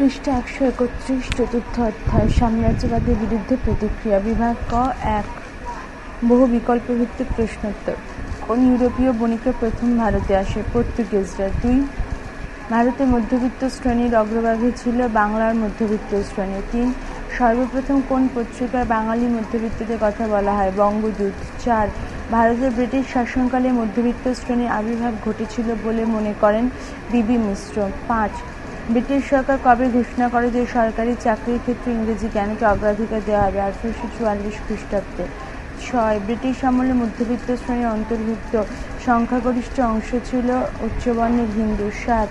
পৃষ্ঠা 131 চতুর্থ অধ্যায় সাম্রাজ্যবাদের বিরুদ্ধে প্রতিক্রিয়া বিভাগ ক 1 বহু বিকল্পভিত্তিক প্রশ্নোত্তর। কোন ইউরোপীয় বণিকরা প্রথম ভারতে আসে? পর্তুগিজরা। 2 ভারতের মধ্যবিত্ত শ্রেণীর অগ্রভাগে ছিল বাংলার মধ্যবিত্ত শ্রেণী। 3 সর্বপ্রথম কোন পত্রিকায় বাঙালি মধ্যবিত্তদের কথা বলা হয়? বঙ্গদূত। 4 ভারতের ব্রিটিশ শাসনকালে মধ্যবিত্ত শ্রেণীর আবির্ভাব ঘটেছিল বলে মনে করেন বিবি মিশ্র। 5 ব্রিটিশ সরকার কবে ঘোষণা করে যে সরকারি চাকরির ক্ষেত্রে ইংরেজি জ্ঞানকে অগ্রাধিকার দেওয়া হবে? 1844 খ্রিস্টাব্দে। 6 ব্রিটিশ আমলে মধ্যবিত্ত শ্রেণীর অন্তর্ভুক্ত সংখ্যাগরিষ্ঠ অংশ ছিল উচ্চবর্ণের হিন্দু। 7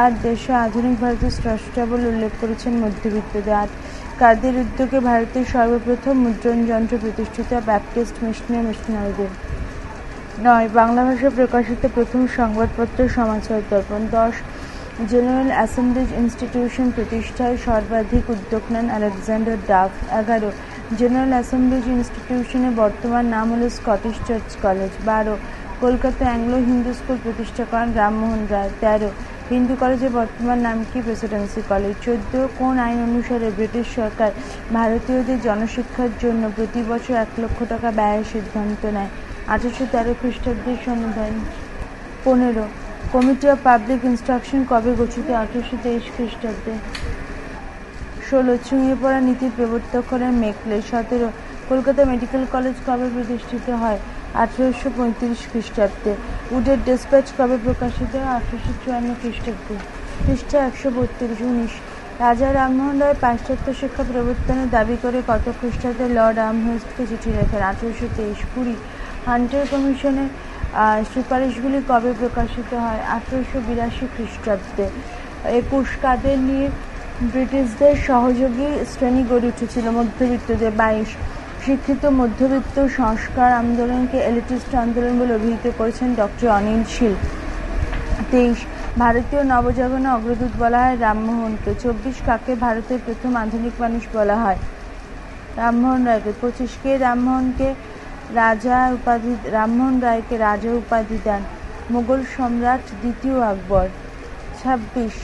আর দেশে আধুনিক ভারতের স্রষ্টা বলে উল্লেখ করেছেন মধ্যবিত্তদের। 8 কাদের উদ্যোগে ভারতের সর্বপ্রথম মুদ্রণ যন্ত্র প্রতিষ্ঠিত? ব্যাপটিস্ট মিশনারিদের। 9 বাংলা ভাষায় প্রকাশিত প্রথম সংবাদপত্র সমাচার দর্পণ। 10 জেনারেল অ্যাসেম্বলিজ ইনস্টিটিউশন প্রতিষ্ঠায় সর্বাধিক উদ্যোগ নেন আলেকজান্ডার ডাফ। 11 জেনারেল অ্যাসেম্বলিজ ইনস্টিটিউশনের বর্তমান নাম হল Scottish church college. 12 Kolkata Anglo Hindu school প্রতিষ্ঠা করেন রামমোহন রায়। 13 হিন্দু কলেজের বর্তমান নাম কি? Presidency college. 14 কোন আইন অনুসারে ব্রিটিশ সরকার ভারতীয়দের জনশিক্ষার জন্য প্রতি বছর 1 লক্ষ টাকা ব্যয়ের সিদ্ধান্ত নেয়? 1813 খ্রিস্টাব্দের সংবিধান। 15 কমিটি অফ পাবলিক ইনস্ট্রাকশন কবে গঠিত? 1823 খ্রিস্টাব্দে। 16 ছুঁয়ে পড়া নীতির প্রবর্তক হলেন মেকলে। 17 কলকাতা মেডিকেল কলেজ কবে প্রতিষ্ঠিত হয়? 1835 খ্রিস্টাব্দে। উডের ডেসপ্যাচ কবে প্রকাশিত হয়? 1854 খ্রিস্টাব্দে। পৃষ্ঠা 132। 19 রাজা রামমোহন রায় পাশ্চাত্য শিক্ষা প্রবর্তনের দাবি করে কত খ্রিস্টাব্দে লর্ড আমহার্স্টকে চিঠি লেখেন? 1823। 20 হান্টার কমিশনের সুপারিশগুলি কবে প্রকাশিত হয়? 1882 খ্রিস্টাব্দে। 21 কাদের নিয়ে ব্রিটিশদের সহযোগী শ্রেণী গড়ে উঠেছিল? মধ্যবিত্তদের। 22 শিক্ষিত মধ্যবিত্ত সংস্কার আন্দোলনকে এলিটিস্ট আন্দোলন বলে অভিহিত করেছেন ডক্টর অনিল শীল। 23 ভারতীয় নবজাগরণে অগ্রদূত বলা হয় রামমোহনকে। 24 কাকে ভারতের প্রথম আধুনিক মানুষ বলা হয়? রামমোহন রায়কে। 25 কে রামমোহন রায়কে রাজা উপাধি দেন? মুঘল সম্রাট দ্বিতীয় আকবর। 26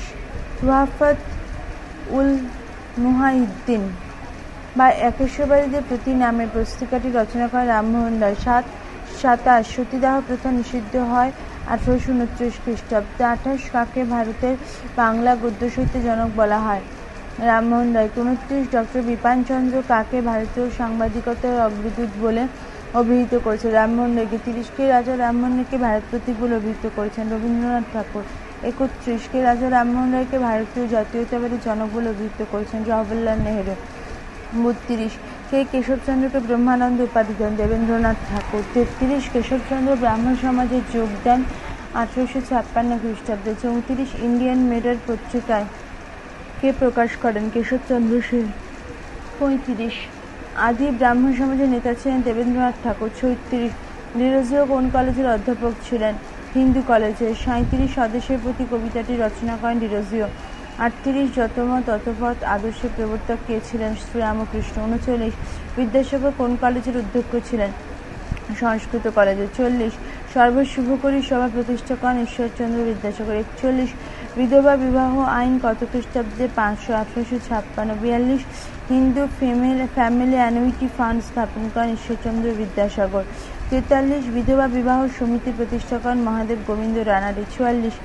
তুহাফাত উল মুহাইদ্দিন বা একেশ্বরবাদীদের প্রতি নামে পুস্তিকাটি রচনা করেন রামমোহন রায়। 27 সতীদাহ প্রথা নিষিদ্ধ হয় 1829 খ্রিস্টাব্দে। 28 কাকে ভারতের বাংলা গদ্য সাহিত্যের জনক বলা হয়? রামমোহন রায়। 29 ডক্টর বিপানচন্দ্র কাকে ভারতীয় সাংবাদিকতার অগ্রদূত বলে অভিহিত করেছে? রামমোহন রায়কে। 30 কে রাজা রামমোহন রায়কে ভারত প্রতীক বলে অভিহিত করেছেন? রবীন্দ্রনাথ ঠাকুর। 31 কে রাজা রামমোহন রায়কে ভারতীয় জাতীয়তাবাদী জনক বলে অভিহিত করেছেন? জওহরলাল নেহেরু। 32 কে কেশবচন্দ্রকে ব্রহ্মানন্দ উপাধি দেন? দেবেন্দ্রনাথ ঠাকুর। 33 কেশবচন্দ্র ব্রাহ্ম সমাজে যোগ দেন 1856 খ্রিস্টাব্দে। 34 ইন্ডিয়ান মিরর পত্রিকায় কে প্রকাশ করেন? কেশবচন্দ্র সেন। 35 আদি ব্রাহ্ম সমাজের নেতা ছিলেন দেবেন্দ্রনাথ ঠাকুর। 36 ডিরোজিও কোন কলেজের অধ্যাপক ছিলেন? হিন্দু কলেজে। 37 স্বদেশের প্রতি কবিতাটি রচনা করেন ডিরোজিও। 38 যতমত ততপথ আদর্শের প্রবর্তক কে ছিলেন? শ্রীরামকৃষ্ণ। 39 বিদ্যাসাগর কোন কলেজের অধ্যক্ষ ছিলেন? সংস্কৃত কলেজে। 40 সর্বশুভকরী সভা প্রতিষ্ঠা করেন ঈশ্বরচন্দ্র বিদ্যাসাগর। 41 বিধবা বিবাহ আইন কত খ্রিস্টাব্দে? 500 1856। 42 হিন্দু ফ্যামিলি অ্যানুইটি ফান্ড স্থাপন করেন ঈশ্বরচন্দ্র বিদ্যাসাগর। 43 বিধবা বিবাহ সমিতি প্রতিষ্ঠা করেন মহাদেব গোবিন্দ রানাডি। 44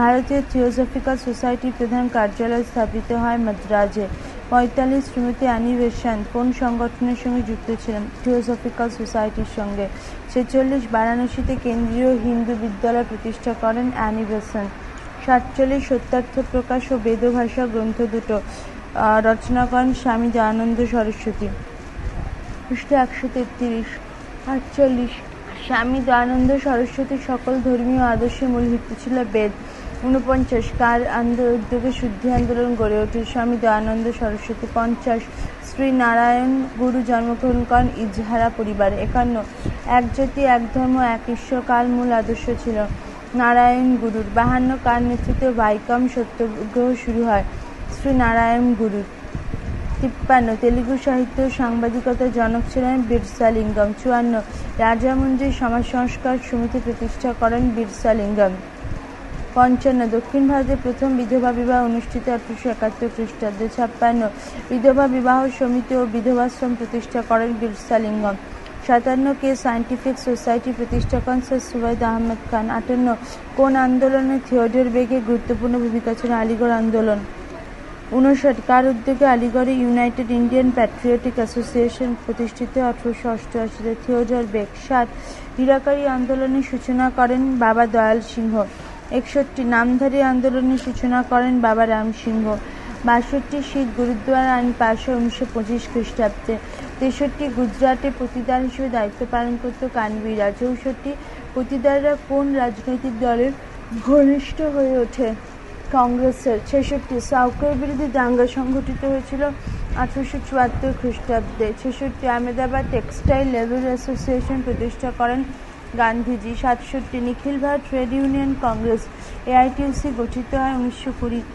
ভারতীয় থিওসফিক্যাল সোসাইটির প্রধান কার্যালয় স্থাপিত হয় মাদ্রাজে। 45 শ্রীমতী অ্যানি বেসান্ত কোন সংগঠনের সঙ্গে যুক্ত ছিলেন? থিওসফিক্যাল সোসাইটির সঙ্গে। 46 বারাণসীতে কেন্দ্রীয় হিন্দু বিদ্যালয় প্রতিষ্ঠা করেন অ্যানি বেসান্ত। 47 সত্যার্থ প্রকাশ ও বেদভাষা গ্রন্থ দুটো রচনা করেন স্বামী দয়ানন্দ সরস্বতী। পৃষ্ঠা 133। 48 স্বামী দয়ানন্দ সরস্বতীর সকল ধর্মীয় আদর্শের মূল ভিত্তি ছিল বেদ। 49 কার উদ্যোগে শুদ্ধি আন্দোলন গড়ে ওঠে? স্বামী দয়ানন্দ সরস্বতী। 50 শ্রী নারায়ণ গুরু জন্মগ্রহণ করেন ইজহারা পরিবারে। 51 এক জাতি এক ধর্ম এক ঈশ্বর কার মূল আদর্শ ছিল? নারায়ণ গুরুর। 52 কার নেতৃত্বে ভাইকম সত্যাগ্রহ শুরু হয়? শ্রী নারায়ণ গুরুর। 53 তেলুগু সাহিত্য সাংবাদিকতার জনক ছিলেন বীরসালিঙ্গম। 54 রাজামন্ত্রী সমাজ সংস্কার সমিতি প্রতিষ্ঠা করেন বীরসালিঙ্গম। 55 দক্ষিণ ভারতে প্রথম বিধবা বিবাহ অনুষ্ঠিত 1871 খ্রিস্টাব্দে। 56 বিধবা বিবাহ সমিতি ও বিধবাশ্রম প্রতিষ্ঠা করেন বিরসালিঙ্গম। 57 কে সায়েন্টিফিক সোসাইটি প্রতিষ্ঠা করেন স্যার সুবাইদ আহমেদ খান। 58 কোন আন্দোলনে থিওডর বেগের গুরুত্বপূর্ণ ভূমিকা ছিল? আলিগড় আন্দোলন। 59 কার উদ্যোগে আলিগড়ে ইউনাইটেড ইন্ডিয়ান প্যাট্রিয়টিক অ্যাসোসিয়েশন প্রতিষ্ঠিত? 1888 থিওডর বেগ। 60 নিরাকারী আন্দোলনের সূচনা করেন বাবা দয়াল সিংহ। 61 নামধারী আন্দোলনের সূচনা করেন বাবা রাম সিংহ। 62 শিখ গুরুদ্বারা আইন পাশ হয় 1925 খ্রিস্টাব্দে। 63 গুজরাটে পতিদার হিসেবে দায়িত্ব পালন করত কানবিরা। 64 পতিদাররা কোন রাজনৈতিক দলের ঘনিষ্ঠ হয়ে ওঠে? কংগ্রেসের। 66 সাউকের বিরুদ্ধে দাঙ্গা সংঘটিত হয়েছিল 1874 খ্রিস্টাব্দে। 66 আহমেদাবাদ টেক্সটাইল লেবার অ্যাসোসিয়েশন প্রতিষ্ঠা করেন Gandhiji. 67 Nikhil Bharat trade union congress AITUC গঠিত হয় 1920।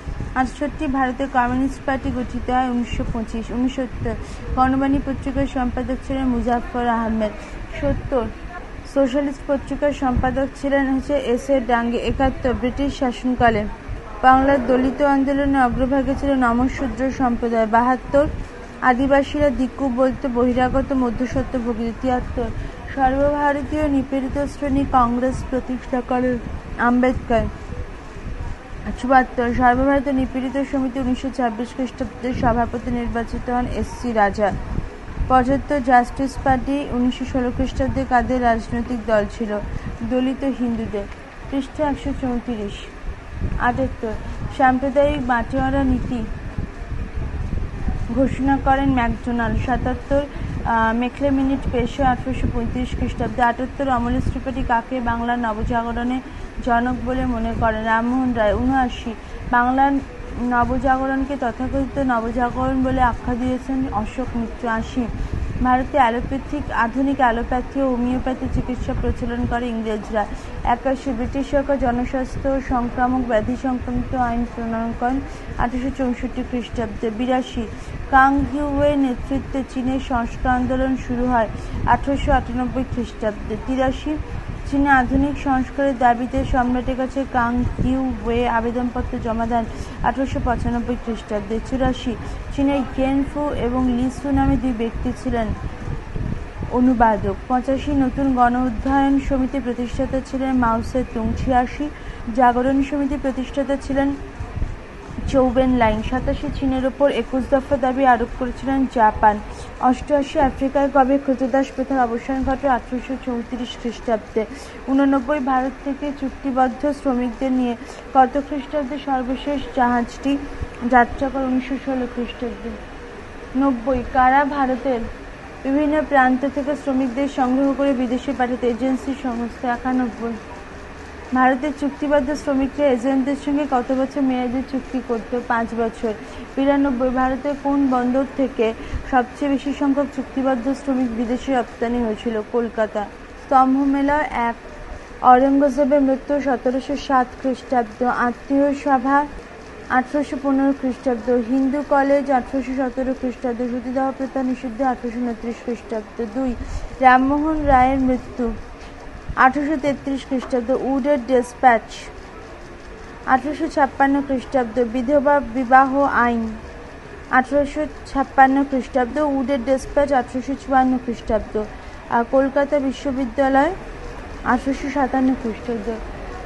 68 ভারতের কমিউনিস্ট পার্টি গঠিত হয় 1925। 69 গণবাণী পত্রিকার সম্পাদক ছিলেন মুজাফফর আহমেদ। 70 সোশ্যালিস্ট পত্রিকার সম্পাদক ছিলেন এস এ ডাঙ্গে। 71 ব্রিটিশ শাসনকালে বাংলার দলিত আন্দোলনে অগ্রভাগে ছিল নমঃশূদ্র সম্প্রদায়। 72 আদিবাসীরা দিকু বলতে বহিরাগত মধ্যস্বত্বভোগী। 73 সর্বভারতীয় নিপীড়িত শ্রেণী কংগ্রেস প্রতিষ্ঠা করেন আম্বেদকর। 74 সর্বভারতীয় নিপীড়িত সমিতি 1926 খ্রিস্টাব্দে সভাপতি নির্বাচিত হন এস.সি. রাজা। 75 জাস্টিস পার্টি 1916 খ্রিস্টাব্দে কাদের রাজনৈতিক দল ছিল? দলিত হিন্দুদের। পৃষ্ঠা 134। 78 সাম্প্রদায়িক বাঁটোয়ারা নীতি ঘোষণা করেন ম্যাকডোনাল্ড। 77 মেকলে-মিনিট পেশা 1835 খ্রিস্টাব্দে। 78 অমলেশ ত্রিপাঠী কাকে বাংলার নবজাগরণের জনক বলে মনে করেন? রামমোহন রায়। 79 বাংলার নবজাগরণকে তথাকথিত নবজাগরণ বলে আখ্যা দিয়েছেন অশোক মিত্র। 80 ভারতে আধুনিক অ্যালোপ্যাথি ও হোমিওপ্যাথি চিকিৎসা প্রচলন করে ইংরেজরা। 81 ব্রিটিশ সরকার জনস্বাস্থ্য ও সংক্রামক ব্যাধি সংক্রান্ত আইন প্রণয়ন করেন 1864 খ্রিস্টাব্দে। 82 কাং হিউয়ের নেতৃত্বে চীনের সংস্কার আন্দোলন শুরু হয় 1898 খ্রিস্টাব্দে। 83 চীনে আধুনিক সংস্কারের দাবিতে সম্রাটের কাছে কাং হিউয়ে আবেদনপত্র জমা দেন 1895 খ্রিস্টাব্দে। 84 চীনের গেন ফু এবং লি সু নামে দুই ব্যক্তি ছিলেন অনুবাদক। 85 নতুন গণ উন্নয়ন সমিতি প্রতিষ্ঠাতা ছিলেন মাও সে তুং। 86 জাগরণ সমিতি প্রতিষ্ঠাতা ছিলেন চৌবেন লাইন। 87 চীনের ওপর 21 দফা দাবি আরোপ করেছিলেন জাপান। 88 আফ্রিকায় কবে ক্রীতদাস প্রথার অবসান ঘটে? 1834 খ্রিস্টাব্দে। 89 ভারত থেকে চুক্তিবদ্ধ শ্রমিকদের নিয়ে কত খ্রিস্টাব্দে সর্বশেষ জাহাজটি যাত্রা করে? 1916 খ্রিস্টাব্দে। 90 কারা ভারতের বিভিন্ন প্রান্ত থেকে শ্রমিকদের সংগ্রহ করে বিদেশে পাঠাতে এজেন্সি সংস্থা? 91 ভারতের চুক্তিবদ্ধ শ্রমিকরা এজেন্টদের সঙ্গে কত বছর মেয়াদী চুক্তি করত? 5 বছর। 92 ভারতের কোন বন্দর থেকে সবচেয়ে বেশি সংখ্যক চুক্তিবদ্ধ শ্রমিক বিদেশে রপ্তানি হয়েছিল? কলকাতা। স্তম্ভ মেলা 1 অরঙ্গজেবের মৃত্যু 1707 খ্রিস্টাব্দ। আত্মীয় সভা 1815 খ্রিস্টাব্দ। হিন্দু কলেজ 1817 খ্রিস্টাব্দ। সতীদাহ প্রথা নিষিদ্ধ 1829 খ্রিস্টাব্দ। 2 রামমোহন রায়ের মৃত্যু 1833 খ্রিস্টাব্দ। উডের ডেসপ্যাচ 1856 খ্রিস্টাব্দ। বিধবা বিবাহ আইন 1856 খ্রিস্টাব্দ। উডের ডেসপ্যাচ 1854 খ্রিস্টাব্দ। কলকাতা বিশ্ববিদ্যালয় 1857 খ্রিস্টাব্দ।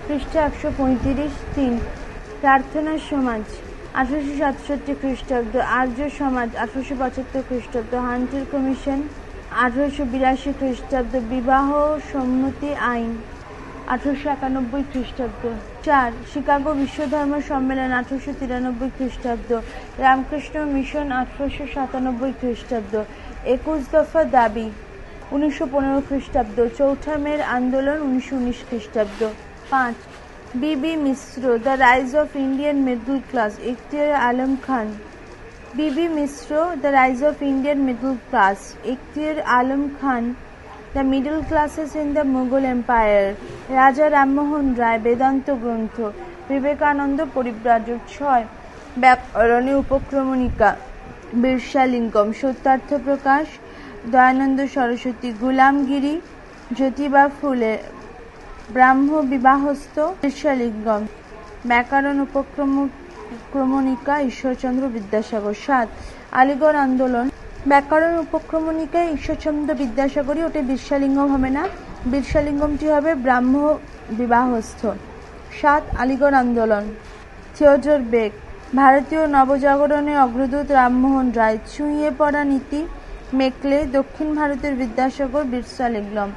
পৃষ্ঠা 135। 3 প্রার্থনার সমাজ 1867 খ্রিস্টাব্দ। আর্য সমাজ 1875 খ্রিস্টাব্দ। হান্টার কমিশন 1882 খ্রিস্টাব্দ। বিবাহ সম্মতি আইন 1891 খ্রিস্টাব্দ। 4 শিকাগো বিশ্ব ধর্ম সম্মেলন 1893 খ্রিস্টাব্দ। রামকৃষ্ণ মিশন 1897 খ্রিস্টাব্দ। 21 দফা দাবি 1915 খ্রিস্টাব্দ। চৌঠা মের আন্দোলন 1919 খ্রিস্টাব্দ। 5 B B Mishra the rise of Indian middle class Ikhtiyar Alam Khan. B B Mishra the rise of Indian middle class Ikhtiyar Alam Khan the middle classes in the Mughal empire. Raja Rammohan রায় বেদান্ত গ্রন্থ। বিবেকানন্দ পরিব্রাজক। 6 ব্যাকরণে উপক্রমণিকা বিরসালিঙ্গম। সত্যার্থ প্রকাশ দয়ানন্দ সরস্বতী। গুলামগিরি জ্যোতিবা ফুলে। ব্রাহ্ম বিবাহস্থ বিরসালিঙ্গম। ব্যাকরণ উপক্রমণিকা ঈশ্বরচন্দ্র বিদ্যাসাগর। ৭ আলিগড় আন্দোলন। ব্যাকরণ উপক্রমণিকায় ঈশ্বরচন্দ্র বিদ্যাসাগরই, ওটা বিরসালিঙ্গম হবে না, বিরসালিঙ্গমটি হবে ব্রাহ্ম বিবাহস্থ। ৭ আলিগড় আন্দোলন। Theodore Beck. ভারতীয় নবজাগরণের অগ্রদূত রামমোহন রায়। ছুঁয়ে পড়া নীতি মেকলে। দক্ষিণ ভারতের বিদ্যাসাগর বিরসালিঙ্গম।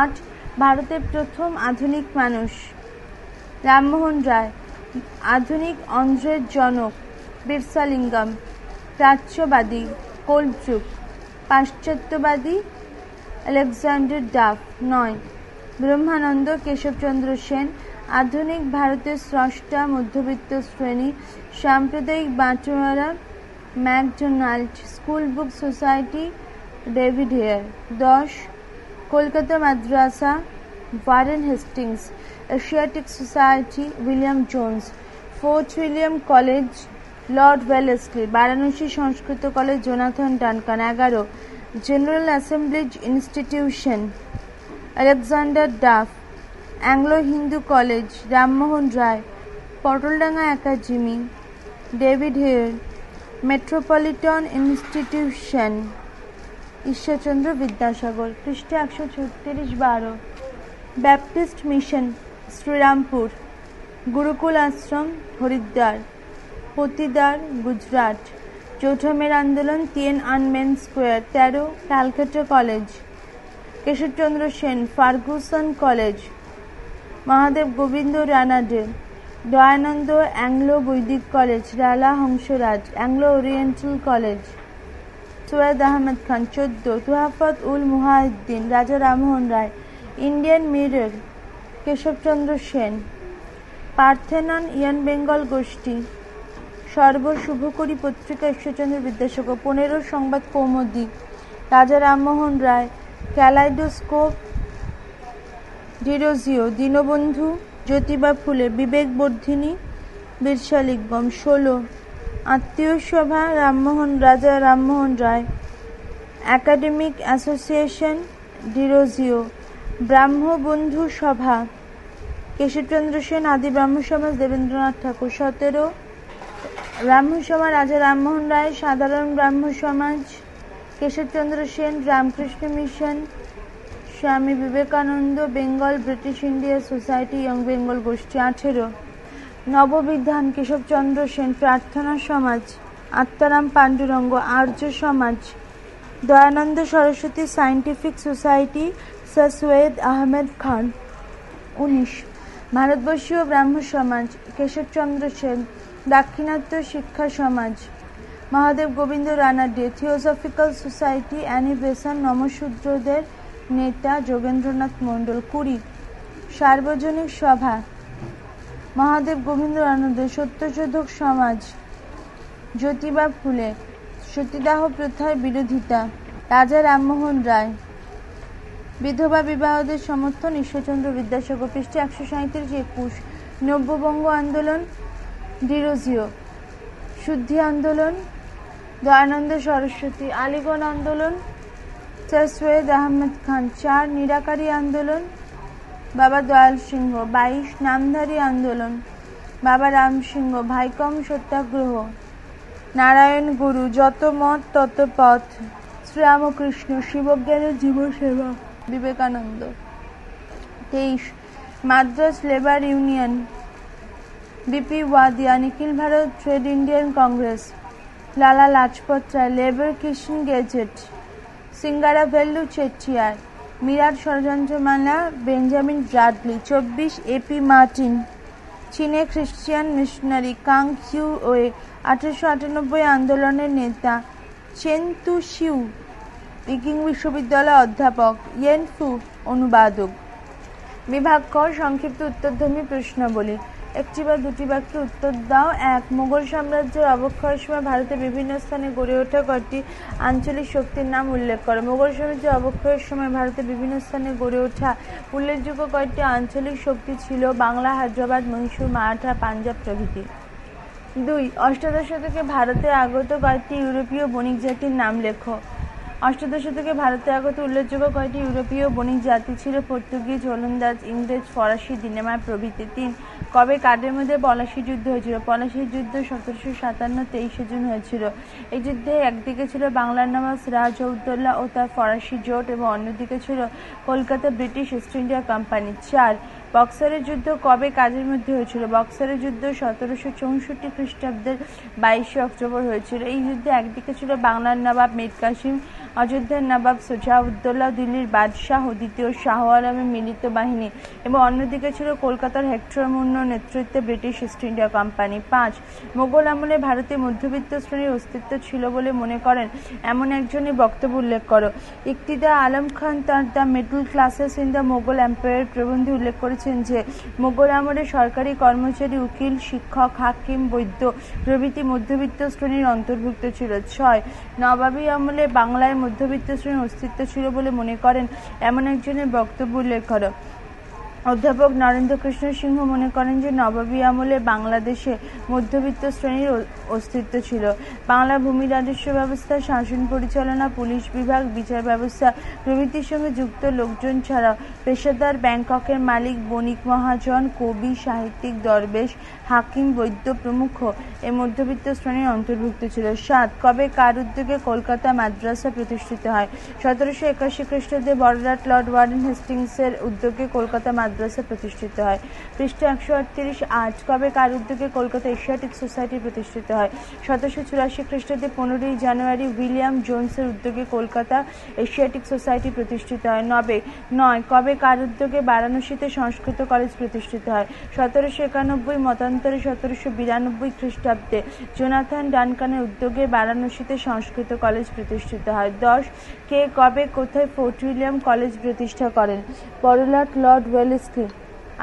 ৮ ভারতের প্রথম আধুনিক মানুষ রামমোহন রায়। আধুনিক অন্ধ্রের জনক বিরসালিঙ্গম। প্রাচ্যবাদী কোল্ড যুগ। পাশ্চাত্যবাদী আলেকজান্ডার ডাফ। ৯ ব্রহ্মানন্দ কেশবচন্দ্র সেন। আধুনিক ভারতের স্রষ্টা মধ্যবিত্ত শ্রেণী। সাম্প্রদায়িক বাঁটোয়ারা MacDonald. School book society David Hare. ১০ Kolkata Madrasa Warren Hastings. Asiatic society William Jones. Fort William college Lord Wellesley. Varanasi Sanskrit college Jonathan Duncan. ১১ general assemblies institution Alexander Duff. Anglo Hindu college Rammohan Roy. Pataldanga academy David Hare. Metropolitan institution Ishwarchandra Vidyasagar. পৃষ্ঠা ১৩৬। ১২ Baptist mission Serampore. Gurukul আশ্রম হরিদ্বার। পতিদার গুজরাট। চৌঠা-মের আন্দোলন Tiananmen square. ১৩ Calcutta college Keshab Chandra Sen. Fergusson college Mahadev Govind Ranade. Dayanand Anglo Vedic college Lala Hansraj. Anglo oriental college Syed Ahmad Khan. ১৪ Tuhfat ul Muwahhidin Raja Rammohan Roy. Indian mirror Keshab Chandra Sen. Parthenon young Bengal গোষ্ঠী। Sarbashubhakari Patrika Ishwarchandra Vidyasagar. ১৫ Sambad Kaumudi Raja Rammohan Roy. Kaleidoscope Derozio. Dinabandhu Jyotiba Phule. Vivekvardhini Veeresalingam. ১৬ Atmiya Sabha Raja Rammohan Roy. Academic association Derozio. ব্রাহ্মবন্ধু সভা কেশবচন্দ্র সেন। আদি ব্রাহ্মসমাজ দেবেন্দ্রনাথ ঠাকুর। ১৭ ব্রাহ্মসভা রাজা রামমোহন রায়। সাধারণ Brahmo Samaj Keshabchandra Sen. Ramakrishna mission Swami Vivekananda. Bengal British India society young Bengal গোষ্ঠী। ১৮ নববিধান কেশবচন্দ্র সেন। প্রার্থনা সমাজ আত্মারাম Pandurang. Arya Samaj Dayananda Saraswati. Scientific society sir Syed Ahmed Khan. ১৯ ভারতবর্ষীয় ব্রাহ্ম সমাজ কেশবচন্দ্র সেন। দাক্ষিণাত্য শিক্ষা সমাজ Mahadev Govind Ranade. Theosophical society Annie Besant. নমশূদ্রদের নেতা যোগেন্দ্রনাথ মণ্ডল। ২০ সার্বজনিক সভা মহাদেব গোবিন্দ রানাডে। সত্যশোধক সমাজ জ্যোতিবা ফুলে। সতীদাহ প্রথার বিরোধিতা রাজা রামমোহন রায়। বিধবা বিবাহদের সমর্থন ঈশ্বরচন্দ্র বিদ্যাসাগর। পৃষ্ঠা ১৩৭। ২১ নব্যবঙ্গ আন্দোলন ডিরোজিও। শুদ্ধি আন্দোলন দয়ানন্দ সরস্বতী। আলিগড় আন্দোলন স্যার সৈয়দ আহমেদ খান। ৪ নিরাকারী আন্দোলন বাবা দয়াল সিংহ। ২২ নামধারী আন্দোলন বাবা রাম সিংহ। ভাইকম সত্যাগ্রহ নারায়ণ গুরু। যত মত তত পথ শ্রীরামকৃষ্ণ। শিবজ্ঞানের জীবসেবা Vivekananda. ২৩ Madras labour union BP Wadia. নিখিল Bharat trade Indian congress Lala Lajpat Rai. Labour Kisan gazette Singaravelu Chettiar. Meerut ষড়যন্ত্রমালা বেঞ্জামিন ব্রাডলি। ২৪ এপি মার্টিন চীনে Christian missionary. Kang Youwei ১৮৯৮ আন্দোলনের নেতা। চেন তু শিউ পিকিং বিশ্ববিদ্যালয় অধ্যাপক। ইয়েন ফু অনুবাদক। বিভাগ ক সংক্ষিপ্ত উত্তরধর্মী প্রশ্নাবলী। একটি বা দুটি বাক্যে উত্তর দাও। ১ মোগল সাম্রাজ্যের অবক্ষয়ের সময় ভারতের বিভিন্ন স্থানে গড়ে ওঠা কয়েকটি আঞ্চলিক শক্তির নাম উল্লেখ করো। মোগল সাম্রাজ্যের অবক্ষয়ের সময় ভারতের বিভিন্ন স্থানে গড়ে ওঠা উল্লেখযোগ্য কয়েকটি আঞ্চলিক শক্তি ছিল বাংলা, হায়দ্রাবাদ, মহীশূর, মারাঠা, পাঞ্জাব প্রভৃতি। ২ অষ্টাদশ শতকে ভারতে আগত কয়েকটি ইউরোপীয় বণিক জাতির নাম লেখো। অষ্টাদশ শতকে ভারতে আগত উল্লেখযোগ্য কয়েকটি ইউরোপীয় বণিক জাতি ছিল পর্তুগিজ, ওলন্দাজ, ইংরেজ, ফরাসি, দিনেমার প্রভৃতি। ৩ কবে কাদের মধ্যে পলাশী যুদ্ধ হয়েছিল? পলাশীর যুদ্ধ 1757 23 জুন হয়েছিল। এই যুদ্ধে একদিকে ছিল বাংলার নবাব সিরাজউদ্দৌলা ও তার ফরাসি জোট এবং অন্যদিকে ছিল Kolkata British east India company. 4 বক্সারের যুদ্ধ কবে কাদের মধ্যে হয়েছিল? বক্সারের যুদ্ধ 1764 খ্রিস্টাব্দের 22 অক্টোবর হয়েছিল। এই যুদ্ধে একদিকে ছিল বাংলার নবাব মীর কাসিম, অযোধ্যার নবাব সুজাউদ্দৌলা, দিল্লির বাদশাহ ও দ্বিতীয় শাহ আলমের মিলিত বাহিনী এবং অন্যদিকে ছিল কলকাতার হেক্টর মুন্নোর নেতৃত্বে British east India company. 5 Mughal আমলে ভারতে মধ্যবিত্ত শ্রেণীর অস্তিত্ব ছিল বলে মনে করেন এমন একজনের বক্তব্য উল্লেখ করো। ইকতিদার আলম খান তার the middle classes in the Mughal empire প্রবন্ধে উল্লেখ করেছেন যে মোগল আমলে সরকারি কর্মচারী, উকিল, শিক্ষক, হাকিম, বৈদ্য প্রভৃতি মধ্যবিত্ত শ্রেণীর অন্তর্ভুক্ত ছিল। 6 নবাবী আমলে বাংলায় মধ্যবিত্ত শ্রেণীর অস্তিত্ব ছিল বলে মনে করেন এমন একজনের বক্তব্য উল্লেখ করো। অধ্যাপক নরেন্দ্র কৃষ্ণ সিংহ মনে করেন যে নবাবী আমলে বাংলাদেশে মধ্যবিত্ত শ্রেণীর অস্তিত্ব ছিল। বাংলা ভূমি রাজস্ব ব্যবস্থা, শাসন পরিচালনা, পুলিশ বিভাগ, বিচার ব্যবস্থা প্রভৃতির সঙ্গে যুক্ত লোকজন ছাড়া পেশাদার, ব্যাংককের মালিক, বণিক মহাজন, কবি, সাহিত্যিক, দরবেশ, হাকিম, বৈদ্য প্রমুখ এই মধ্যবিত্ত শ্রেণীর অন্তর্ভুক্ত ছিল। 7 কবে কার উদ্যোগে কলকাতা মাদ্রাসা প্রতিষ্ঠিত হয়? 1781 খ্রিস্টাব্দে বড়লাট লর্ড ওয়ারেন হেস্টিংসের উদ্যোগে কলকাতা মাদ্রাসা প্রতিষ্ঠিত হয়। পৃষ্ঠা 138। 8 কবে কার উদ্যোগে কলকাতা এশিয়াটিক সোসাইটি প্রতিষ্ঠিত হয়? 1784 খ্রিস্টাব্দে 15 জানুয়ারি উইলিয়াম জোনসের উদ্যোগে কলকাতা এশিয়াটিক সোসাইটি প্রতিষ্ঠিত হয়। 9 কবে কার উদ্যোগে বারাণসীতে সংস্কৃত কলেজ প্রতিষ্ঠিত হয়? 1791 মতান্তরে 1792 খ্রিস্টাব্দে জোনাথন ডানকানের উদ্যোগে বারাণসীতে সংস্কৃত কলেজ প্রতিষ্ঠিত হয়। 10 কে কবে কোথায় ফোর্ট উইলিয়াম কলেজ প্রতিষ্ঠা করেন? বড়লাট লর্ড ওয়েলেসলি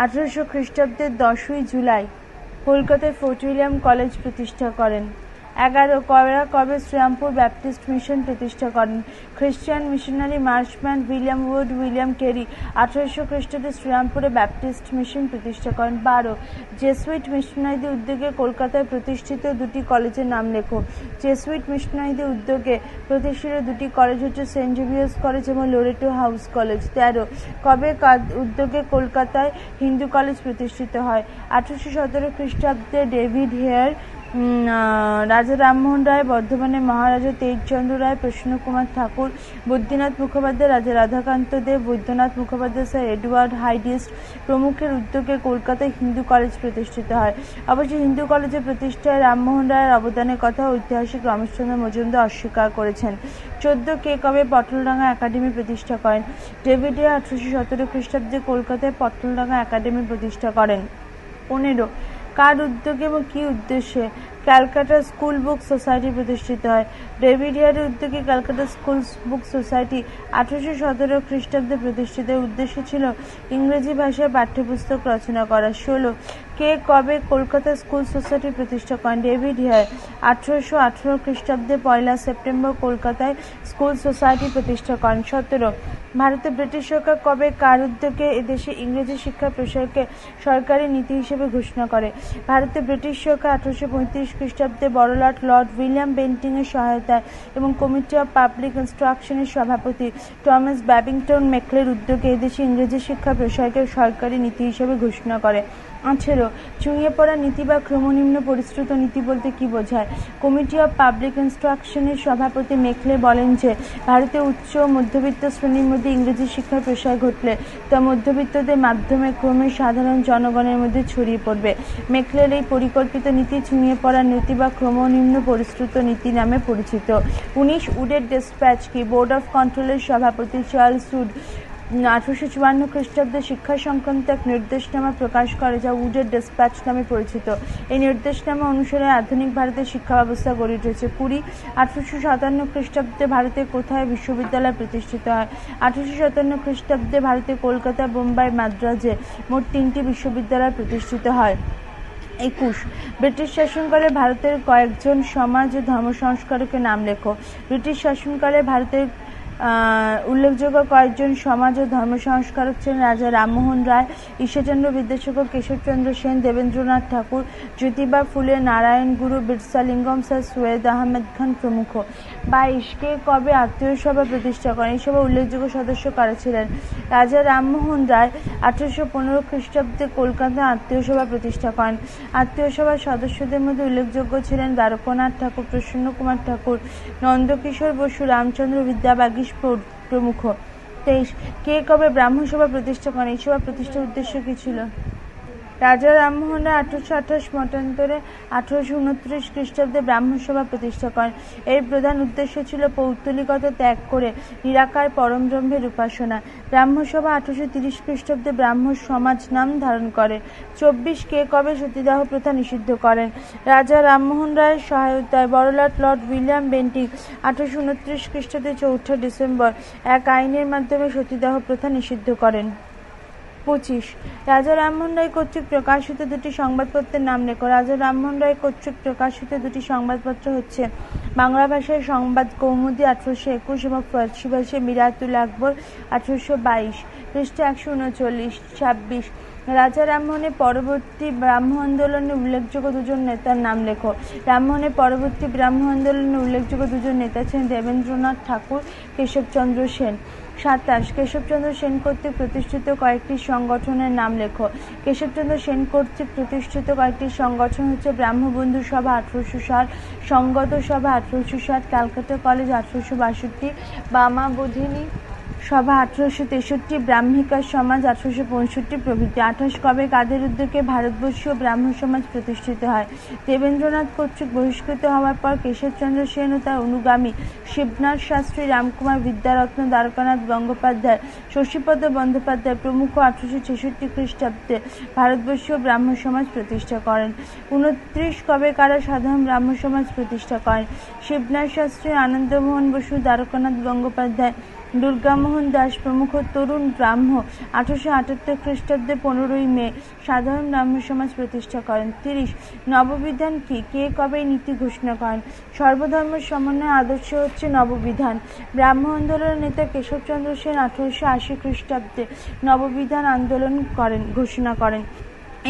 1800 খ্রিস্টাব্দের 10ই জুলাই কলকাতায় ফোর্ট উইলিয়াম কলেজ প্রতিষ্ঠা করেন। 11 কবে শ্রীরামপুর ব্যাপটিস্ট মিশন প্রতিষ্ঠা করেন? খ্রিস্টান missionary Marshman William Wood, William Carey 1800 খ্রিস্টাব্দে শ্রীরামপুরে ব্যাপটিস্ট মিশন প্রতিষ্ঠা করেন। 12 জেসুইট মিশনারিদের উদ্যোগে কলকাতায় প্রতিষ্ঠিত দুটি কলেজের নাম লেখো। জেসুইট মিশনারিদের উদ্যোগে প্রতিষ্ঠিত দুটি কলেজ হচ্ছে সেন্ট জেভিয়ার্স কলেজ এবং লোরেটো হাউস কলেজ। 13 কবে উদ্যোগে কলকাতায় হিন্দু কলেজ প্রতিষ্ঠিত হয়? 1817 খ্রিস্টাব্দে ডেভিড হেয়ার, রাজা রামমোহন রায়, বর্ধমানের মহারাজা তেজচন্দ্র রায়, প্রসন্ন কুমার ঠাকুর, বদ্রীনাথ মুখোপাধ্যায়, রাজা রাধাকান্ত দেব, বৈদ্যনাথ মুখোপাধ্যায়, স্যার এডওয়ার্ড হাইডিস্ট প্রমুখের উদ্যোগে কলকাতায় হিন্দু কলেজ প্রতিষ্ঠিত হয়। অবশ্য হিন্দু কলেজের প্রতিষ্ঠায় রামমোহন রায়ের অবদানের কথা ঐতিহাসিক রমেশচন্দ্র মজুমদার অস্বীকার করেছেন। 14 কে কবে পটলডাঙ্গা একাডেমি প্রতিষ্ঠা করেন? ডেভিড হেয়ার 1817 খ্রিস্টাব্দে কলকাতায় পটলডাঙ্গা একাডেমি প্রতিষ্ঠা করেন। 15 কার উদ্যোগে এবং কী উদ্দেশ্যে ক্যালকাটা স্কুল বুক সোসাইটি প্রতিষ্ঠিত হয়? ডেভিড হেয়ারের উদ্যোগে ক্যালকাটা স্কুল বুক সোসাইটি 1817 খ্রিস্টাব্দে প্রতিষ্ঠিত। উদ্দেশ্য ছিল ইংরেজি ভাষায় পাঠ্যপুস্তক রচনা করা। 16 কে কবে কলকাতা স্কুল সোসাইটি প্রতিষ্ঠা করেন? ডেভিড হেয়ার 1818 খ্রিস্টাব্দে 1 সেপ্টেম্বর কলকাতায় স্কুল সোসাইটি প্রতিষ্ঠা করেন। 17 ভারতে ব্রিটিশ সরকার কবে কার উদ্যোগে এদেশে ইংরেজি শিক্ষা প্রসারকে সরকারি নীতি হিসেবে ঘোষণা করে? ভারতে ব্রিটিশ সরকার 1835 খ্রিস্টাব্দে বড়লাট লর্ড উইলিয়াম বেন্টিংয়ের সহায়তায় এবং কমিটি অফ পাবলিক ইনস্ট্রাকশনের সভাপতি টমাস ব্যাবিংটন মেকলের উদ্যোগে এদেশে ইংরেজি শিক্ষা প্রসারকে সরকারি নীতি হিসেবে ঘোষণা করে। 18 চুঁইয়ে পড়া নীতি বা ক্রমনিম্ন পরিশ্রুত নীতি বলতে কি বোঝায়? কমিটি অফ পাবলিক ইনস্ট্রাকশনের সভাপতি মেকলে বলেন যে ভারতে উচ্চ ও মধ্যবিত্ত শ্রেণীর মধ্যে ইংরেজি শিক্ষার প্রসার ঘটলে তা মধ্যবিত্তদের মাধ্যমে ক্রমে সাধারণ জনগণের মধ্যে ছড়িয়ে পড়বে। মেকলের এই পরিকল্পিত নীতি চুঁইয়ে পড়া নীতি বা ক্রমনিম্ন পরিশ্রুত নীতি নামে পরিচিত। 19 উডের ডিসপ্যাচ কি? বোর্ড অফ কন্ট্রোলের সভাপতি চার্লস উড 1854 খ্রিস্টাব্দে শিক্ষা সংক্রান্ত এক নির্দেশনামা প্রকাশ করে যা উডের ডিসপ্যাচ নামে পরিচিত। এই নির্দেশনামা অনুসারে আধুনিক ভারতের শিক্ষা ব্যবস্থা গড়ে উঠেছে। 20 1857 খ্রিস্টাব্দে ভারতে কোথায় বিশ্ববিদ্যালয় প্রতিষ্ঠিত হয়? 1857 খ্রিস্টাব্দে ভারতে কলকাতা, বোম্বাই, মাদ্রাজে মোট 3টি বিশ্ববিদ্যালয় প্রতিষ্ঠিত হয়। 21 ব্রিটিশ শাসনকালে ভারতের কয়েকজন সমাজ ও ধর্ম সংস্কারকের নাম লেখো। ব্রিটিশ শাসনকালে ভারতের উল্লেখযোগ্য কয়েকজন সমাজ ও ধর্ম সংস্কারক ছিলেন রাজা রামমোহন রায়, ঈশ্বরচন্দ্র বিদ্যাসাগর, কেশবচন্দ্র সেন, দেবেন্দ্রনাথ ঠাকুর, জ্যোতিবা ফুলে, নারায়ণ গুরু, বিরসালিঙ্গম, স্যার সৈয়দ আহমেদ খান প্রমুখ। 22 কে কবে আত্মীয় সভা প্রতিষ্ঠা করেন? এই সভা উল্লেখযোগ্য সদস্য কারা ছিলেন? রাজা রামমোহন রায় 1815 খ্রিস্টাব্দে কলকাতায় আত্মীয় সভা প্রতিষ্ঠা করেন। আত্মীয় সভার সদস্যদের মধ্যে উল্লেখযোগ্য ছিলেন দ্বারকানাথ ঠাকুর, প্রসন্ন কুমার ঠাকুর, নন্দকিশোর বসু, রামচন্দ্র বিদ্যাবাগীশ প্রমুখ। 23 কে কবে ব্রাহ্মণ সভা প্রতিষ্ঠা করেন? এই সভা প্রতিষ্ঠার উদ্দেশ্য কি ছিল? রাজা রামমোহন রায় 1828 মতান্তরে 1829 খ্রিস্টাব্দে ব্রাহ্মণ সভা প্রতিষ্ঠা করেন। এর প্রধান উদ্দেশ্য ছিল পৌত্তলিকতা ত্যাগ করে নিরাকার পরম ব্রহ্মের উপাসনা। ব্রাহ্মণ সভা 1830 খ্রিস্টাব্দে ব্রাহ্ম সমাজ নাম ধারণ করে। 24 কে কবে সতীদাহ প্রথা নিষিদ্ধ করেন? রাজা রামমোহন রায়ের সহায়তায় বড়লাট লর্ড উইলিয়াম বেন্টিং 1829 খ্রিস্টাব্দে 4 ডিসেম্বর এক আইনের মাধ্যমে সতীদাহ প্রথা নিষিদ্ধ করেন। 25 রাজা রামমোহন রায় কর্তৃক প্রকাশিত দুটি সংবাদপত্রের নাম লেখো। রাজা রামমোহন রায় কর্তৃক প্রকাশিত দুটি সংবাদপত্র হচ্ছে বাংলা ভাষায় সংবাদ কৌমুদী 1821 এবং ফার্সি ভাষায় মিরাতুল আকবর 1822 পৃষ্ঠা 139। 26 রাজা রামমোহনের পরবর্তী ব্রাহ্ম আন্দোলনে উল্লেখযোগ্য দুজন নেতার নাম লেখো। রামমোহনের পরবর্তী ব্রাহ্ম আন্দোলনে উল্লেখযোগ্য দুজন নেতা ছিলেন দেবেন্দ্রনাথ ঠাকুর, কেশবচন্দ্র সেন। 27 কেশবচন্দ্র সেন কর্তৃক প্রতিষ্ঠিত কয়েকটি সংগঠনের নাম লেখো। কেশবচন্দ্র সেন কর্তৃক প্রতিষ্ঠিত কয়েকটি সংগঠন হচ্ছে ব্রাহ্মবন্ধু সভা 1860, সংগত সভা 1860, ক্যালকাটা কলেজ 1862, বামাবোধিনী সভা 1863, ব্রাহ্মিকা সমাজ 1865 প্রভৃতি। 28 কবে কাদের উদ্যোগে ভারতবর্ষীয় ব্রাহ্ম সমাজ প্রতিষ্ঠিত হয়? দেবেন্দ্রনাথ কর্তৃক বহিষ্কৃত হওয়ার পর কেশবচন্দ্র সেন ও তার অনুগামী শিবনাথ শাস্ত্রী, রামকুমার বিদ্যারত্ন, দ্বারকানাথ গঙ্গোপাধ্যায়, শশীপদ বন্দ্যোপাধ্যায় প্রমুখ 1866 খ্রিস্টাব্দে ভারতবর্ষীয় ব্রাহ্ম সমাজ প্রতিষ্ঠা করেন। 29 কবে কারা সাধারণ ব্রাহ্ম সমাজ প্রতিষ্ঠা করেন? শিবনাথ শাস্ত্রী, আনন্দমোহন বসু, দ্বারকানাথ গঙ্গোপাধ্যায়, দুর্গামোহন দাস প্রমুখ তরুণ ব্রাহ্ম 1878 খ্রিস্টাব্দে 15 মে সাধারণ ব্রাহ্ম সমাজ প্রতিষ্ঠা করেন। 30 নববিধান কি? কে কবে নীতি ঘোষণা করেন? সর্বধর্ম সমন্বয় আদর্শ হচ্ছে নববিধান। ব্রাহ্ম আন্দোলনের নেতা কেশবচন্দ্র সেন 1880 খ্রিস্টাব্দে নববিধান আন্দোলন ঘোষণা করেন।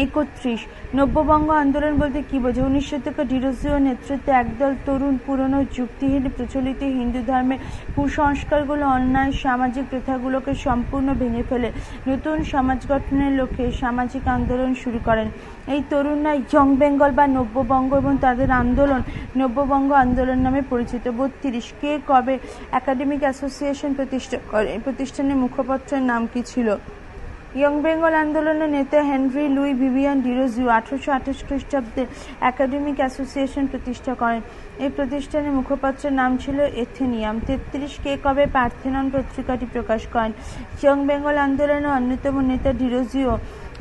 31 নব্যবঙ্গ আন্দোলন বলতে কি বোঝে? 19 শতকে ডিরোজিও নেতৃত্বে একদল তরুণ পুরনো যুক্তিহীন প্রচলিত হিন্দু ধর্মের কুসংস্কারগুলো, অন্যায় সামাজিক প্রথাগুলোকে সম্পূর্ণ ভেঙে ফেলে নতুন সমাজ গঠনের লক্ষ্যে সামাজিক আন্দোলন শুরু করেন। এই তরুণরা ইয়ং বেঙ্গল বা নব্যবঙ্গ এবং তাদের আন্দোলন নব্যবঙ্গ আন্দোলন নামে পরিচিত। 32 কে কবে একাডেমিক অ্যাসোসিয়েশন প্রতিষ্ঠা করে? এই প্রতিষ্ঠানের মুখপত্রের নাম কি ছিল? ইয়ং বেঙ্গল আন্দোলনের নেতা হেনরি লুই ভিভিয়ান ডিরোজিও 1828 খ্রিস্টাব্দে একাডেমিক অ্যাসোসিয়েশন প্রতিষ্ঠা করেন। এই প্রতিষ্ঠানের মুখপত্রের নাম ছিল এথেনিয়াম। 33 কে কবে পার্থেনন পত্রিকাটি প্রকাশ করেন? ইয়ং বেঙ্গল আন্দোলনের অন্যতম নেতা ডিরোজিও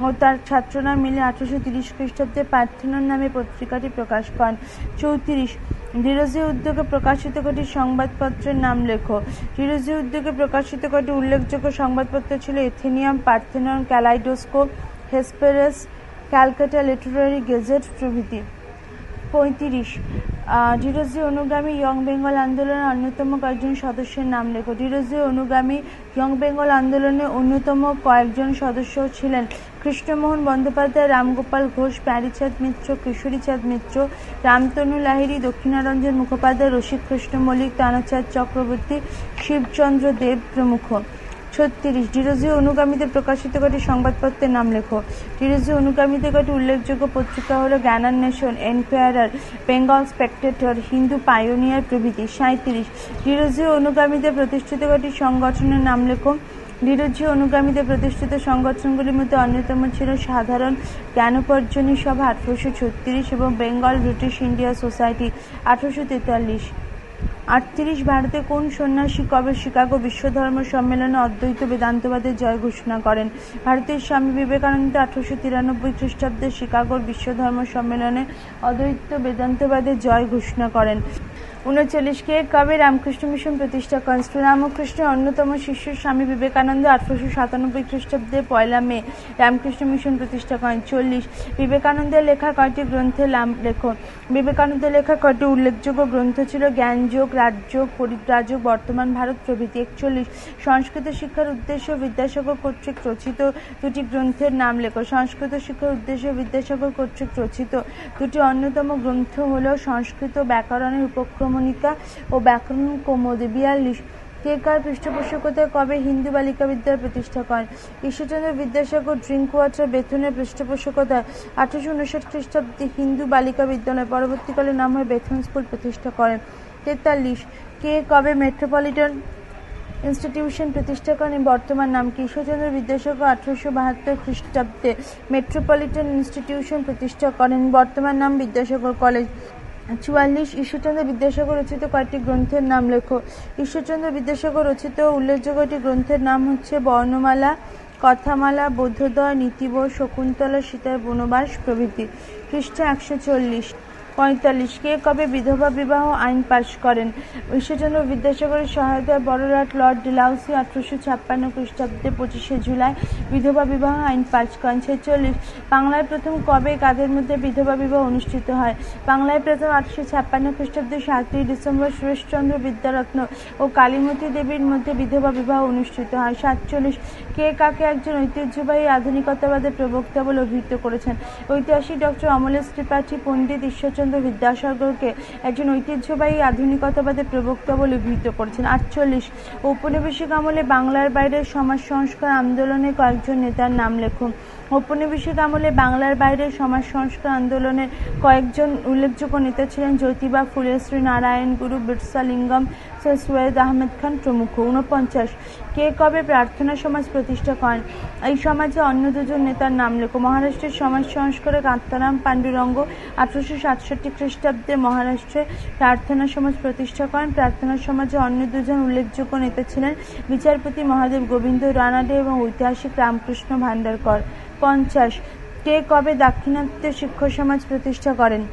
ও তার ছাত্ররা মিলে 1830 খ্রিস্টাব্দে পার্থেনন নামে পত্রিকাটি প্রকাশ করেন। 34 ডিরোজিও উদ্যোগে প্রকাশিত কটি সংবাদপত্রের নাম লেখো। ডিরোজিও উদ্যোগে প্রকাশিত কটি উল্লেখযোগ্য সংবাদপত্র ছিল Athenaeum, Parthenon, kaleidoscope, Hesperus, Calcutta literary gazette প্রভৃতি। 35 ডিরোজিও অনুগামী ইয়ং বেঙ্গল আন্দোলনের অন্যতম কয়েকজন সদস্যের নাম লেখো। ডিরোজিও অনুগামী ইয়ং বেঙ্গল আন্দোলনের অন্যতম কয়েকজন সদস্য ছিলেন কৃষ্ণমোহন বন্দ্যোপাধ্যায়, রামগোপাল ঘোষ, প্যারীচাঁদ মিত্র, কিশোরীচাঁদ মিত্র, রামতনু লাহিড়ী, দক্ষিণারঞ্জন মুখোপাধ্যায়, রসিককৃষ্ণ মল্লিক, তানাচাঁদ চক্রবর্তী, শিবচন্দ্র দেব প্রমুখ। 36 ডিরোজিও অনুগামীদের প্রকাশিত কটি সংবাদপত্রের নাম লেখো। ডিরোজিও অনুগামীদের কটি উল্লেখযোগ্য পত্রিকা হলো Jnananweshan, enquirer, Bengal spectator, Hindu pioneer প্রভৃতি। 37 ডিরোজিও অনুগামীদের প্রতিষ্ঠিত কটি সংগঠনের নাম লেখো। ডিরোজিও অনুগামীদের প্রতিষ্ঠিত সংগঠনগুলির মধ্যে অন্যতম ছিল সাধারণ জ্ঞানোপার্জনী সভা 1836 এবং বেঙ্গল ব্রিটিশ ইন্ডিয়া সোসাইটি 1843। 38 ভারতে কোন সন্ন্যাসী কবে শিকাগো বিশ্বধর্ম সম্মেলনে অদ্বৈত বেদান্তবাদের জয় ঘোষণা করেন? ভারতের স্বামী বিবেকানন্দ 1893 খ্রিস্টাব্দে শিকাগোর বিশ্বধর্ম সম্মেলনে অদ্বৈত বেদান্তবাদের জয় ঘোষণা করেন। 39 কে কবে রামকৃষ্ণ মিশন প্রতিষ্ঠা করেন? শ্রীরামকৃষ্ণের অন্যতম শিষ্য স্বামী বিবেকানন্দ 1897 খ্রিস্টাব্দে 1 মে রামকৃষ্ণ মিশন প্রতিষ্ঠা করেন। 40 বিবেকানন্দের লেখা কয়টি গ্রন্থের নাম লেখো। বিবেকানন্দের লেখা কয়টি উল্লেখযোগ্য গ্রন্থ ছিল? জ্ঞানযোগ, রাজযোগ, পরিব্রাজক, বর্তমান ভারত প্রভৃতি। 41 সংস্কৃত শিক্ষার উদ্দেশ্য বিদ্যাসাগর কর্তৃক রচিত দুটি গ্রন্থের নাম লেখো। সংস্কৃত শিক্ষার উদ্দেশ্য বিদ্যাসাগর কর্তৃক রচিত দুটি অন্যতম গ্রন্থ হল সংস্কৃত ব্যাকরণের উপক্রমণিকা ও ব্যাকরণ কৌমুদী। 42 কে কার পৃষ্ঠপোষকতায় কবে হিন্দু বালিকা বিদ্যালয় প্রতিষ্ঠা করেন? ঈশ্বরচন্দ্র বিদ্যাসাগর ড্রিঙ্ক ওয়াটার বেথুনের পৃষ্ঠপোষকতায় 1859 খ্রিস্টাব্দে হিন্দু বালিকা বিদ্যালয়, পরবর্তীকালে নাম হয় বেথুন স্কুল প্রতিষ্ঠা করেন। 43 কে কবে মেট্রোপলিটন ইনস্টিটিউশন প্রতিষ্ঠা করেন? বর্তমান নাম কি? ঈশ্বরচন্দ্র বিদ্যাসাগর 1872 খ্রিস্টাব্দে মেট্রোপলিটন ইনস্টিটিউশন প্রতিষ্ঠা করেন, বর্তমান নাম বিদ্যাসাগর কলেজ। 44 ঈশ্বরচন্দ্র বিদ্যাসাগর রচিত কয়েকটি গ্রন্থের নাম লেখো। ঈশ্বরচন্দ্র বিদ্যাসাগর রচিত উল্লেখযোগ্য একটি গ্রন্থের নাম হচ্ছে বর্ণমালা, কথামালা, বোধোদয়, নীতিবোধ, শকুন্তলা, সীতার বনবাস প্রভৃতি। পৃষ্ঠা 140। 45 কে কবে বিধবা বিবাহ আইন পাশ করেন? ঈশ্বরচন্দ্র বিদ্যাসাগরের সহায়তায় বড়লাট লর্ড ডেলাউসি 1856 খ্রিস্টাব্দে 25 জুলাই বিধবা বিবাহ আইন পাশ করেন। 46 বাংলায় প্রথম কবে কাদের মধ্যে বিধবা বিবাহ অনুষ্ঠিত হয়? বাংলায় প্রথম 1856 খ্রিস্টাব্দে 7ই ডিসেম্বর সুরেশচন্দ্র বিদ্যারত্ন ও কালীমতী দেবীর মধ্যে বিধবা বিবাহ অনুষ্ঠিত হয়। 47 কে কাকে একজন ঐতিহ্যবাহী আধুনিকতাবাদের প্রবক্তা বলে অভিহিত করেছেন? ঐতিহাসিক ডক্টর অমলেশ ত্রিপাঠী পণ্ডিত ঈশ্বরচন্দ্র বিদ্যাসাগরকে একজন ঐতিহ্যবাহী আধুনিকতাবাদের প্রবক্তা বলে অভিহিত করেছেন। 48 ঔপনিবেশিক আমলে বাংলার বাইরের সমাজ সংস্কার আন্দোলনের কয়েকজন নেতার নাম লেখুন। ঔপনিবেশিক আমলে বাংলার বাইরের সমাজ সংস্কার আন্দোলনের কয়েকজন উল্লেখযোগ্য নেতা ছিলেন জ্যোতিবা ফুলে, শ্রী নারায়ণ গুরু, বিরসা লিঙ্গম, স্যার সৈয়দ আহমেদ খান প্রমুখ। 49 কে কবে প্রার্থনা সমাজ প্রতিষ্ঠা করেন? এই সমাজে অন্য দুজন নেতার নাম লেখো। মহারাষ্ট্রের সমাজ সংস্কারক আত্মারাম পাণ্ডুরঙ্গ 1867 খ্রিস্টাব্দে মহারাষ্ট্রে প্রার্থনা সমাজ প্রতিষ্ঠা করেন। প্রার্থনা সমাজে অন্য দুজন উল্লেখযোগ্য নেতা ছিলেন বিচারপতি মহাদেব গোবিন্দ রানাডে এবং ঐতিহাসিক রামকৃষ্ণ ভান্ডারকর। 50 কে কবে দাক্ষিণাত্য শিক্ষক সমাজ প্রতিষ্ঠা করেন?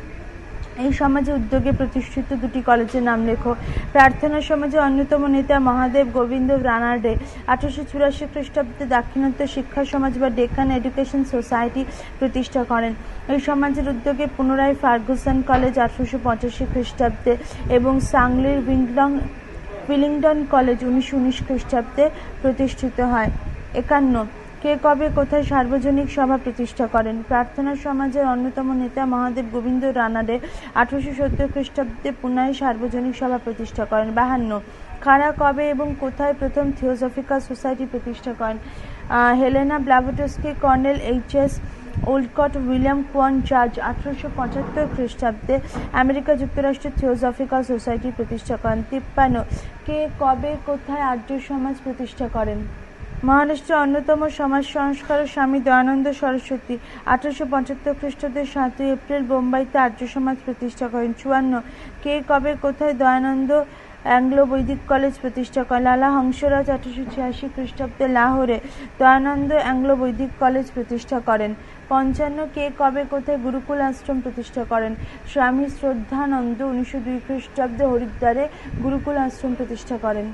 এই সমাজে উদ্যোগে প্রতিষ্ঠিত দুটি কলেজের নাম লেখো। প্রার্থনা সমাজের অন্যতম নেতা মহাদেব গোবিন্দ রানাডে 1884 খ্রিস্টাব্দে দাক্ষিণাত্য শিক্ষা সমাজ বা ডেকান এডুকেশন সোসাইটি প্রতিষ্ঠা করেন। এই সমাজের উদ্যোগে পুনরায় ফার্গুসন কলেজ 1885 খ্রিস্টাব্দে এবং সাংলির উইলিংটন কলেজ 1919 খ্রিস্টাব্দে প্রতিষ্ঠিত হয়। 51 কে কবে কোথায় সার্বজনিক সভা প্রতিষ্ঠা করেন? প্রার্থনা সমাজের অন্যতম নেতা মহাদেব গোবিন্দ রানাডে 1870 খ্রিস্টাব্দে পুনায় সার্বজনিক সভা প্রতিষ্ঠা করেন। 52 কারা কবে এবং কোথায় প্রথম থিওসফিক্যাল সোসাইটি প্রতিষ্ঠা করেন? Helena Blavatsky, colonel HS. Olcott, William Quan জাজ 1875 খ্রিস্টাব্দে আমেরিকা যুক্তরাষ্ট্রের থিওসফিক্যাল সোসাইটি প্রতিষ্ঠা করেন। 53 কে কবে কোথায় আর্য সমাজ প্রতিষ্ঠা করেন? মহারাষ্ট্রের অন্যতম সমাজ সংস্কারক স্বামী দয়ানন্দ সরস্বতী 1875 খ্রিস্টাব্দের 7 এপ্রিল বোম্বাইতে আর্য সমাজ প্রতিষ্ঠা করেন। 54 কে কবে কোথায় দয়ানন্দ অ্যাংলো বৈদিক কলেজ প্রতিষ্ঠা করেন? লালা হংসরাজ 1886 খ্রিস্টাব্দে লাহোরে দয়ানন্দ অ্যাংলো বৈদিক কলেজ প্রতিষ্ঠা করেন। 55 কে কবে কোথায় গুরুকুল আশ্রম প্রতিষ্ঠা করেন? স্বামী শ্রদ্ধানন্দ 1902 খ্রিস্টাব্দে হরিদ্বারে গুরুকুল আশ্রম প্রতিষ্ঠা করেন।